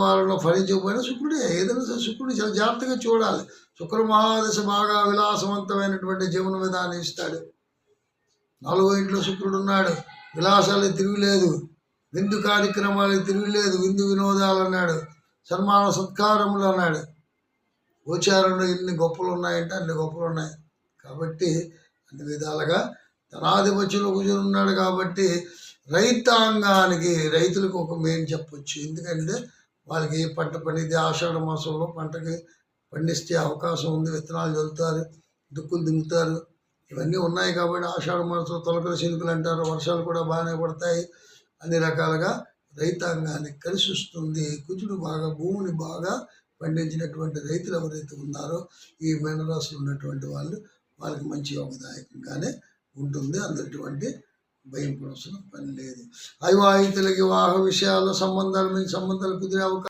వాళ్ళలో ఫలించకపోయినా శుక్రుడే. ఏదైనా సరే శుక్రుడు చాలా జాగ్రత్తగా చూడాలి. శుక్ర మహాదశ బాగా విలాసవంతమైనటువంటి జీవన విధానం ఇస్తాడు. 4వ ఇంట్లో శుక్రుడు ఉన్నాడు. విలాసాలకు తిరుగులేదు, విందు కార్యక్రమాలకు తిరుగులేదు, విందు వినోదాలు అన్నాడు, సన్మాన సత్కారములు అన్నాడు. గోచారంలో ఎన్ని గొప్పలు ఉన్నాయంటే అన్ని గొప్పలు ఉన్నాయి. కాబట్టి అన్ని విధాలుగా ధనాధిపత్యంలో కుజుడు ఉన్నాడు. కాబట్టి రైతాంగానికి, రైతులకు ఒక మెయిన్ చెప్పొచ్చు. ఎందుకంటే వాళ్ళకి పంట పండితే ఆషాఢ మాసంలో పంటకి పండిస్తే అవకాశం ఉంది. విత్తనాలు చల్లుతారు, దుక్కులు దింగుతారు, ఇవన్నీ ఉన్నాయి. కాబట్టి ఆషాఢ మాసంలో తొలకల శిల్పులు అంటారు. వర్షాలు కూడా బాగానే పడతాయి. అన్ని రకాలుగా రైతాంగానికి కలిసి వస్తుంది. కుజుడు బాగా భూమిని బాగా పండించినటువంటి రైతులు ఎవరైతే ఉన్నారో ఈ మీనరాశులు ఉన్నటువంటి వాళ్ళకి మంచి యోగదాయకంగానే ఉంటుంది. అందుటువంటి భయం పడాల్సిన పని లేదు. అవివాహితులకి వివాహ విషయాల్లో సంబంధాలు కుదిరే అవకాశం